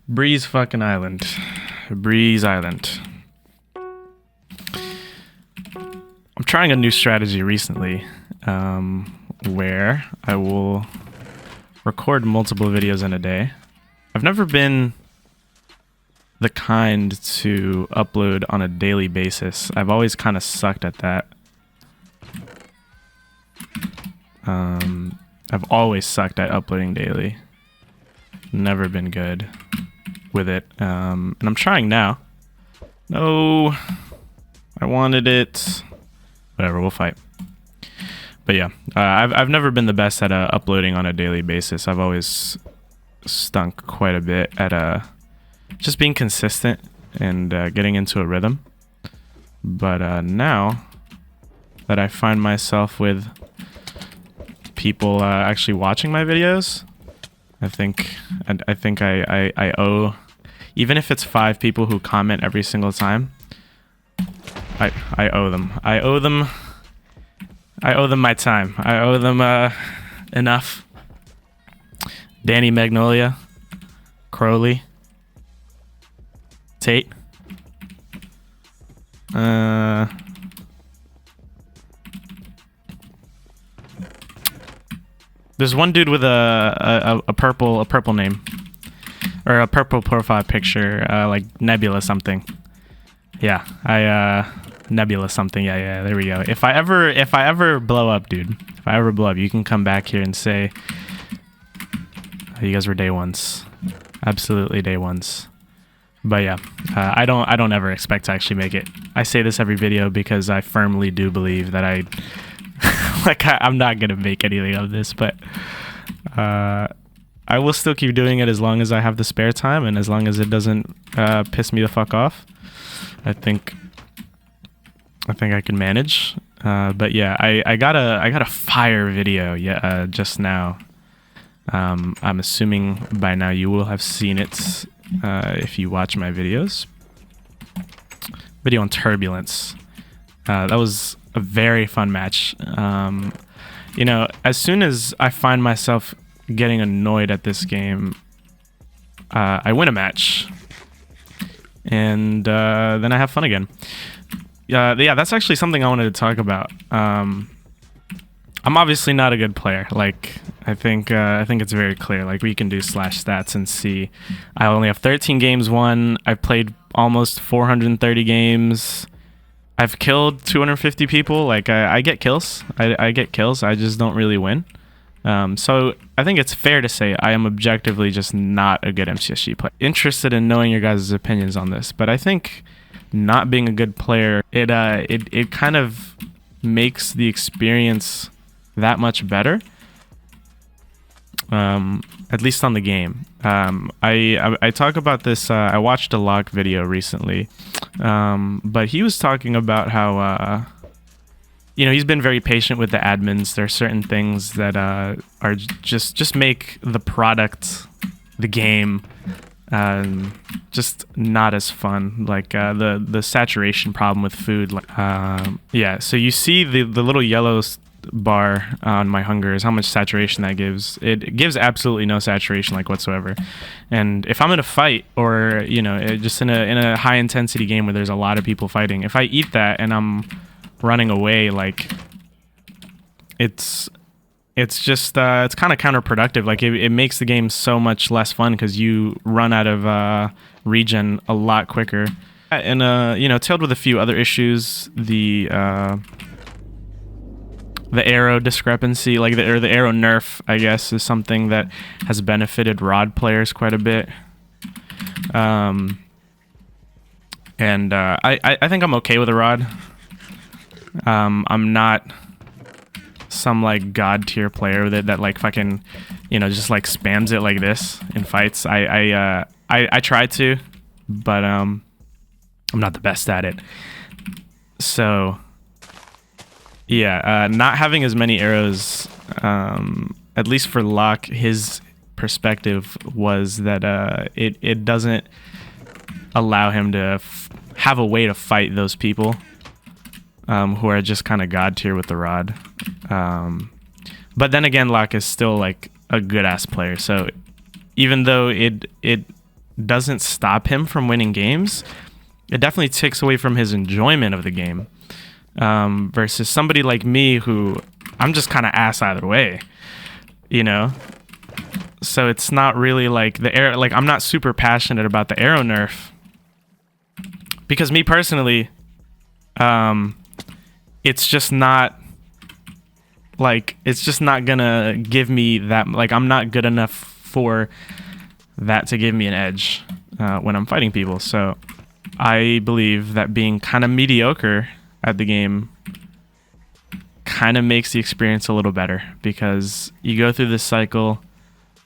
Breeze fucking Island. Breeze Island. I'm trying a new strategy recently, where I will record multiple videos in a day. I've never been the kind to upload on a daily basis. I've always kind of sucked at that. I've always sucked at uploading daily. Never been good with it. And I'm trying now. No, I wanted it. Whatever, we'll fight. But yeah, I've never been the best at uploading on a daily basis. I've always stunk quite a bit at just being consistent and getting into a rhythm. But now that I find myself with people actually watching my videos, I think I owe, even if it's 5 people who comment every single time, I owe them. I owe them my time. I owe them enough. Danny Magnolia, Crowley, Tate. There's one dude with a purple name, or a purple profile picture, like Nebula something. Yeah, Nebula something. Yeah, there we go. If I ever blow up, dude, if I ever blow up, you can come back here and say, oh, you guys were day ones, absolutely day ones. But yeah, I don't ever expect to actually make it. I say this every video because I firmly do believe that I'm not gonna make anything of this, but I will still keep doing it as long as I have the spare time and as long as it doesn't piss me the fuck off. I think I can manage. But yeah, I got a fire video just now. I'm assuming by now you will have seen it if you watch my videos. Video on Turbulence. That was a very fun match. You know, as soon as I find myself getting annoyed at this game, I win a match, and then I have fun again. Yeah, that's actually something I wanted to talk about. I'm obviously not a good player. Like, I think it's very clear. Like, we can do /stats and see. I only have 13 games won. I've played almost 430 games. I've killed 250 people. Like, I get kills. I get kills. I just don't really win. So I think it's fair to say I am objectively just not a good MCSG player. Interested in knowing your guys' opinions on this, but I think not being a good player, it kind of makes the experience that much better. At least on the game. I talk about this. I watched a Locke video recently, but he was talking about how you know, he's been very patient with the admins. There are certain things that are just make the product, the game, just not as fun. Like the saturation problem with food. Yeah. So you see the little yellow bar on my hunger is how much saturation that gives. It gives absolutely no saturation, like, whatsoever. And if I'm in a fight, or you know, just in a high intensity game where there's a lot of people fighting, if I eat that and I'm running away, like, it's just it's kind of counterproductive. Like, it makes the game so much less fun because you run out of regen a lot quicker. And you know, tailed with a few other issues, the arrow discrepancy, like the arrow nerf, I guess, is something that has benefited rod players quite a bit. And I think I'm okay with a rod. I'm not some like god tier player with it that like fucking, you know, just like spams it like this in fights. I try to, but I'm not the best at it. So yeah, not having as many arrows, at least for Locke, his perspective was that it doesn't allow him to have a way to fight those people who are just kind of god tier with the rod. But then again, Locke is still like a good ass player, so even though it doesn't stop him from winning games. It definitely takes away from his enjoyment of the game. Versus somebody like me who I'm just kind of ass either way, you know? So it's not really like the arrow, like I'm not super passionate about the arrow nerf because me personally, it's just not gonna give me that, like I'm not good enough for that to give me an edge when I'm fighting people. So I believe that being kind of mediocre at the game kind of makes the experience a little better because you go through this cycle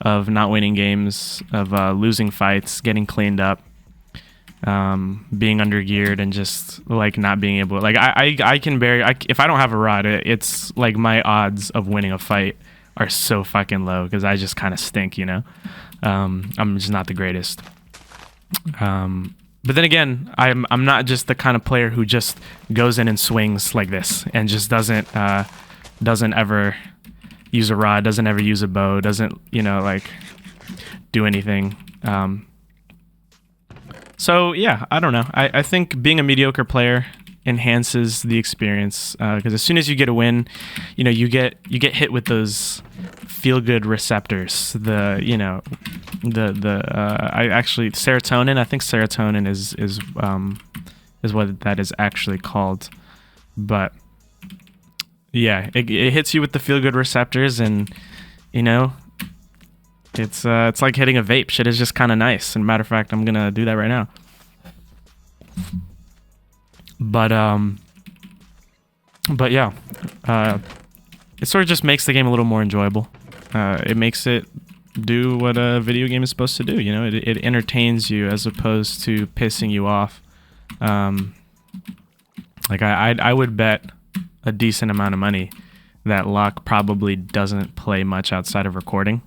of not winning games, of losing fights, getting cleaned up, being undergeared, and just like not being able, like I can barely, if I don't have a rod, it's like my odds of winning a fight are so fucking low because I just kind of stink, you know. I'm just not the greatest. But then again, I'm not just the kind of player who just goes in and swings like this and just doesn't ever use a rod, doesn't ever use a bow, doesn't, you know, like do anything. So yeah, I don't know. I think being a mediocre player enhances the experience because as soon as you get a win, you know, you get hit with those feel good receptors. I actually serotonin. I think serotonin is what that is actually called. But yeah, it hits you with the feel good receptors, and you know, it's like hitting a vape. Shit is just kind of nice. And matter of fact, I'm gonna do that right now. But yeah, it sort of just makes the game a little more enjoyable. It makes it do what a video game is supposed to do. You know, it entertains you as opposed to pissing you off. Like I would bet a decent amount of money that Locke probably doesn't play much outside of recording.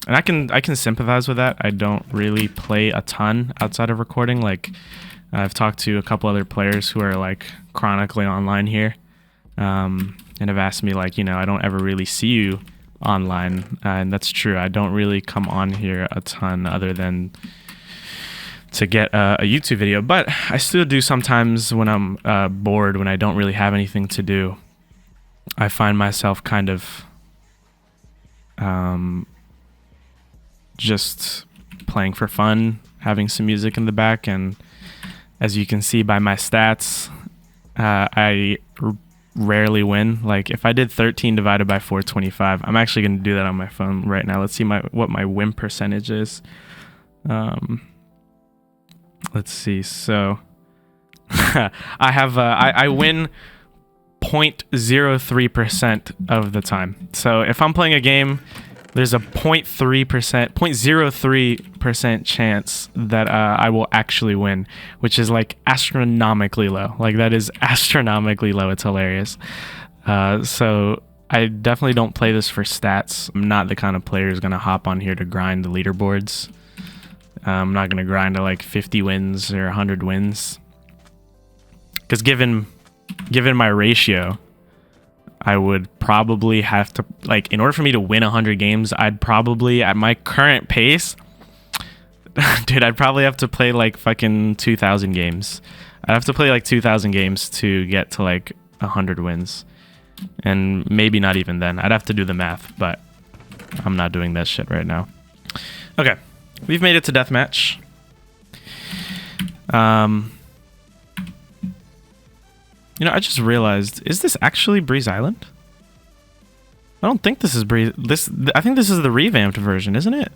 And I can sympathize with that. I don't really play a ton outside of recording. Like I've talked to a couple other players who are like chronically online here, and have asked me like, you know, I don't ever really see you online, and that's true. I don't really come on here a ton other than to get a YouTube video, but I still do sometimes when I'm bored, when I don't really have anything to do. I find myself kind of just playing for fun, having some music in the back, and as you can see by my stats, I rarely win. Like if I did 13 divided by 425, I'm actually going to do that on my phone right now. Let's see what my win percentage is. Let's see. So I have I win 0.03% of the time. So if I'm playing a game, there's a 0.03% chance that I will actually win, which is like astronomically low. Like that is astronomically low. It's hilarious. So I definitely don't play this for stats. I'm not the kind of player who's gonna hop on here to grind the leaderboards. I'm not gonna grind to like 50 wins or 100 wins, because given my ratio, I would probably have to, like, in order for me to win 100 games, I'd probably, at my current pace, dude, I'd probably have to play like fucking 2,000 games. I'd have to play like 2,000 games to get to like 100 wins. And maybe not even then. I'd have to do the math, but I'm not doing that shit right now. Okay, we've made it to deathmatch. You know, I just realized, is this actually Breeze Island? I don't think this is Breeze. I think this is the revamped version, isn't it?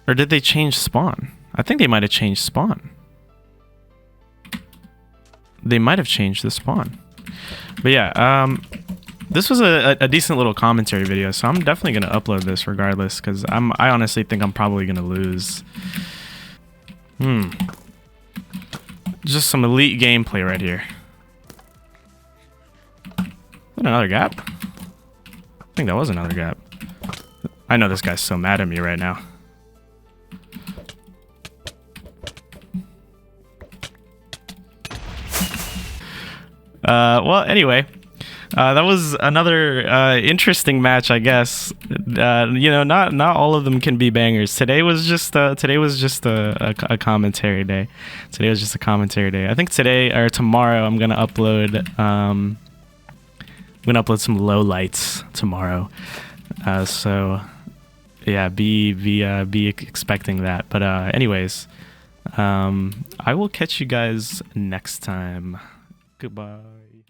Or did they change spawn? I think they might have changed spawn. They might have changed the spawn. But yeah, this was a decent little commentary video, so I'm definitely gonna upload this regardless, because I honestly think I'm probably gonna lose. Just some elite gameplay right here. Is that another gap? I think that was another gap. I know this guy's so mad at me right now. Well, anyway, That was another interesting match, I guess. Not all of them can be bangers. Today was just a commentary day. Today was just a commentary day. I think today or tomorrow I'm gonna upload some low lights tomorrow. So yeah, be expecting that. But anyways, I will catch you guys next time. Goodbye.